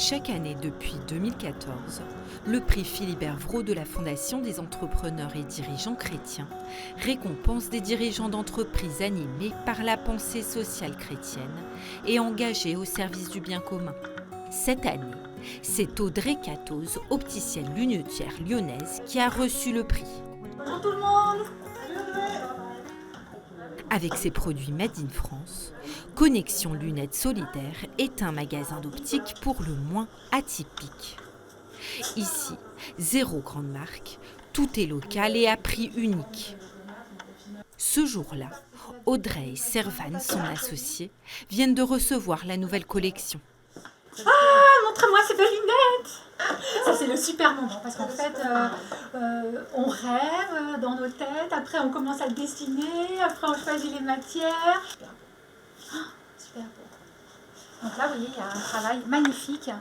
Chaque année depuis 2014, le prix Philibert Vraud de la Fondation des entrepreneurs et dirigeants chrétiens récompense des dirigeants d'entreprises animés par la pensée sociale chrétienne et engagés au service du bien commun. Cette année, c'est Audrey Catoz, opticienne lunetière lyonnaise, qui a reçu le prix. Bonjour tout le monde. Avec ses produits Made in France, Connexion Lunettes Solidaires est un magasin d'optique pour le moins atypique. Ici, zéro grande marque, tout est local et à prix unique. Ce jour-là, Audrey et Servan, son associé, viennent de recevoir la nouvelle collection. Ah, montre-moi ces belles lunettes. Ça c'est le super moment parce qu'en fait on rêve dans nos têtes, après on commence à dessiner, après on choisit les matières. Super beau. Donc là vous voyez il y a un travail magnifique,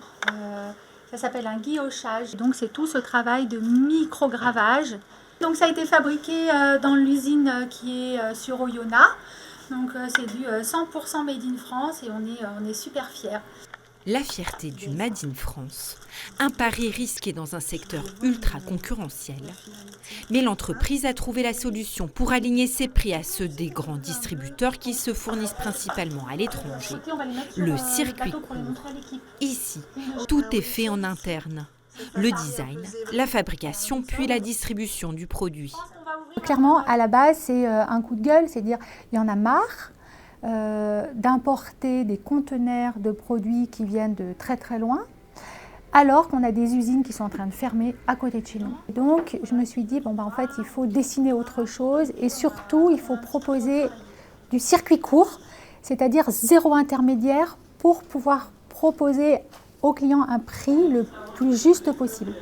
ça s'appelle un guillochage. Donc c'est tout ce travail de micro-gravage. Donc ça a été fabriqué dans l'usine qui est sur Oyonnax. Donc c'est du 100% made in France et on est super fiers. La fierté du Made in France, un pari risqué dans un secteur ultra concurrentiel. Mais l'entreprise a trouvé la solution pour aligner ses prix à ceux des grands distributeurs qui se fournissent principalement à l'étranger. Le circuit court. Ici, tout est fait en interne. Le design, la fabrication puis la distribution du produit. Clairement, à la base, c'est un coup de gueule, c'est dire il y en a marre. D'importer des conteneurs de produits qui viennent de très très loin, alors qu'on a des usines qui sont en train de fermer à côté de chez nous. Donc je me suis dit, en fait il faut dessiner autre chose et surtout il faut proposer du circuit court, c'est-à-dire zéro intermédiaire pour pouvoir proposer aux clients un prix le plus juste possible.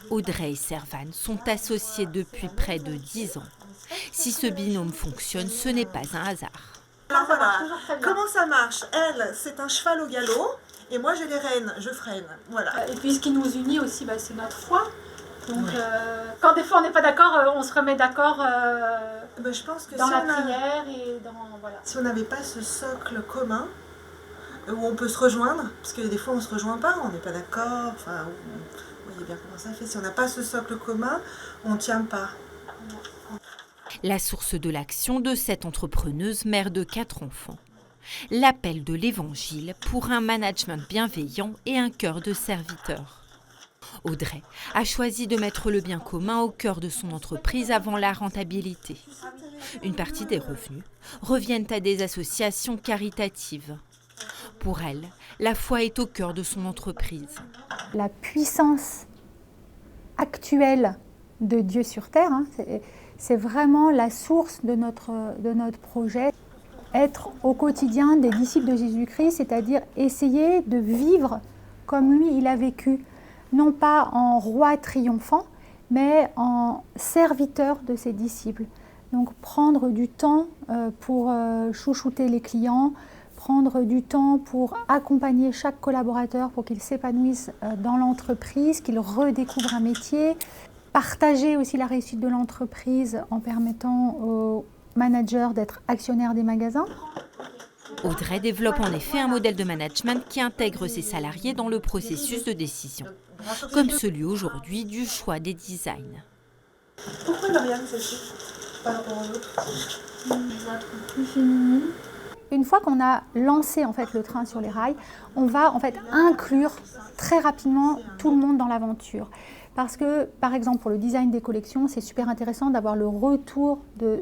Audrey et Servan sont associés depuis près de 10 ans. Si ce binôme fonctionne, ce n'est pas un hasard. Alors voilà, comment ça marche? Elle, c'est un cheval au galop, et moi j'ai les rênes, je freine. Voilà. Et puis ce qui nous unit aussi, c'est notre foi. Donc quand des fois on n'est pas d'accord, on se remet d'accord Je pense que dans si la prière et dans... Voilà. Si on n'avait pas ce socle commun, où on peut se rejoindre, parce que des fois on ne se rejoint pas, on n'est pas d'accord, enfin, vous voyez bien comment ça fait. Si on n'a pas ce socle commun, on ne tient pas. La source de l'action de cette entrepreneuse, mère de 4 enfants. L'appel de l'Évangile pour un management bienveillant et un cœur de serviteur. Audrey a choisi de mettre le bien commun au cœur de son entreprise avant la rentabilité. Une partie des revenus reviennent à des associations caritatives. Pour elle, la foi est au cœur de son entreprise. La puissance actuelle de Dieu sur terre, c'est vraiment la source de notre projet. Être au quotidien des disciples de Jésus-Christ, c'est-à-dire essayer de vivre comme lui il a vécu, non pas en roi triomphant, mais en serviteur de ses disciples. Donc prendre du temps pour chouchouter les clients, prendre du temps pour accompagner chaque collaborateur pour qu'il s'épanouisse dans l'entreprise, qu'il redécouvre un métier. Partager aussi la réussite de l'entreprise en permettant aux managers d'être actionnaires des magasins. Audrey développe en effet un modèle de management qui intègre ses salariés dans le processus de décision, comme celui aujourd'hui du choix des designs. Pourquoi Marianne celle-ci par rapport aux autres? Je la trouve plus féminine. Une fois qu'on a lancé le train sur les rails, on va inclure très rapidement tout le monde dans l'aventure. Parce que, par exemple, pour le design des collections, c'est super intéressant d'avoir le retour de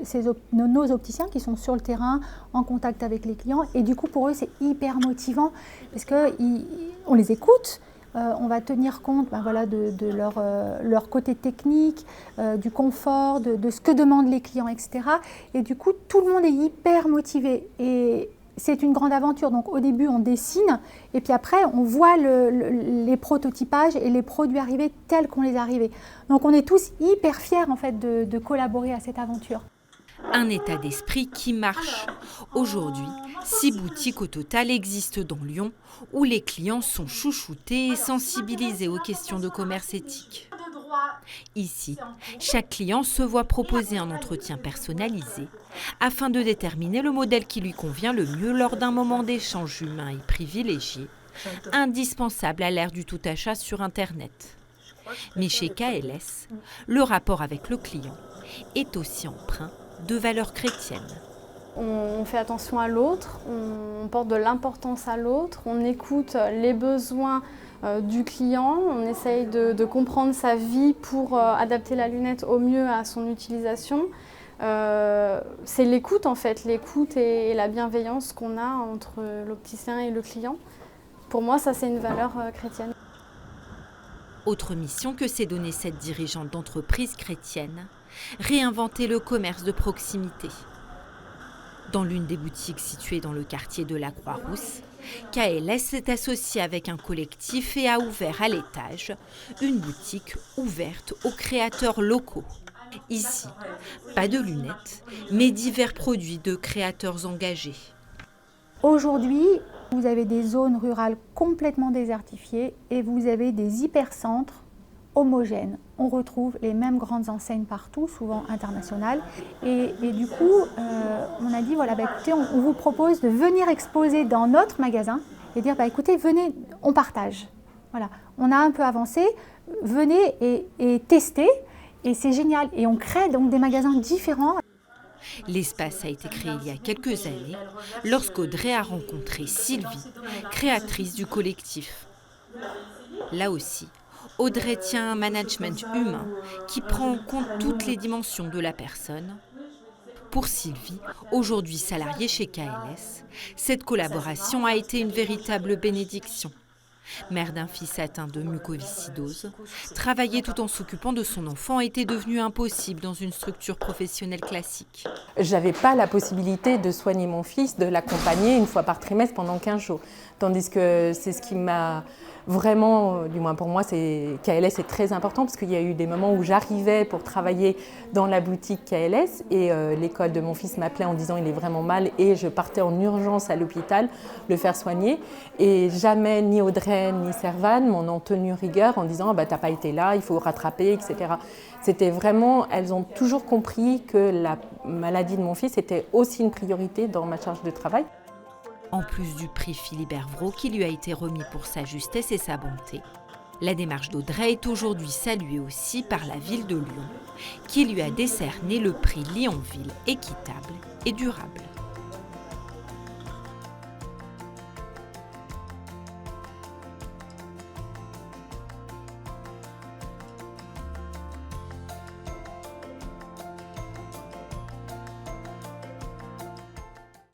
nos opticiens qui sont sur le terrain, en contact avec les clients. Et du coup, pour eux, c'est hyper motivant parce qu'on les écoute. On va tenir compte de leur côté technique, du confort, de ce que demandent les clients, etc. Et du coup, tout le monde est hyper motivé. Et c'est une grande aventure. Donc au début, on dessine et puis après, on voit les prototypages et les produits arriver tels qu'on les a arrivés. Donc on est tous hyper fiers de collaborer à cette aventure. Un état d'esprit qui marche. Aujourd'hui, 6 boutiques au total existent dans Lyon où les clients sont chouchoutés et sensibilisés aux questions de commerce éthique. Ici, chaque client se voit proposer un entretien personnalisé afin de déterminer le modèle qui lui convient le mieux lors d'un moment d'échange humain et privilégié indispensable à l'ère du tout achat sur Internet. Mais chez KLS, le rapport avec le client est aussi empreint de valeurs chrétiennes. On fait attention à l'autre, on porte de l'importance à l'autre, on écoute les besoins du client, on essaye de comprendre sa vie pour adapter la lunette au mieux à son utilisation. C'est l'écoute en fait, l'écoute et la bienveillance qu'on a entre l'opticien et le client. Pour moi, ça c'est une valeur chrétienne. Autre mission que s'est donnée cette dirigeante d'entreprise chrétienne, réinventer le commerce de proximité. Dans l'une des boutiques situées dans le quartier de la Croix-Rousse, KLS s'est associé avec un collectif et a ouvert à l'étage une boutique ouverte aux créateurs locaux. Ici, pas de lunettes, mais divers produits de créateurs engagés. Aujourd'hui, vous avez des zones rurales complètement désertifiées et vous avez des hypercentres homogènes. On retrouve les mêmes grandes enseignes partout, souvent internationales. Et du coup, on a dit, voilà, écoutez, on vous propose de venir exposer dans notre magasin et dire, écoutez, venez, on partage. Voilà, on a un peu avancé, venez et testez, et c'est génial. Et on crée donc des magasins différents. L'espace a été créé il y a quelques années, lorsqu'Audrey a rencontré Sylvie, créatrice du collectif. Là aussi, Audrey tient un management humain qui prend en compte toutes les dimensions de la personne. Pour Sylvie, aujourd'hui salariée chez KLS, cette collaboration a été une véritable bénédiction. Mère d'un fils atteint de mucoviscidose, travailler tout en s'occupant de son enfant était devenu impossible dans une structure professionnelle classique. Je n'avais pas la possibilité de soigner mon fils, de l'accompagner une fois par trimestre pendant 15 jours. Tandis que c'est ce qui m'a vraiment, du moins pour moi, KLS est très important parce qu'il y a eu des moments où j'arrivais pour travailler dans la boutique KLS et l'école de mon fils m'appelait en disant il est vraiment mal et je partais en urgence à l'hôpital le faire soigner. Et jamais ni Audrey ni Servane m'en ont tenu rigueur en disant t'as pas été là, il faut rattraper, etc. C'était vraiment, elles ont toujours compris que la maladie de mon fils était aussi une priorité dans ma charge de travail. En plus du prix Philibert Vraud qui lui a été remis pour sa justesse et sa bonté, la démarche d'Audrey est aujourd'hui saluée aussi par la ville de Lyon, qui lui a décerné le prix Lyonville équitable et durable.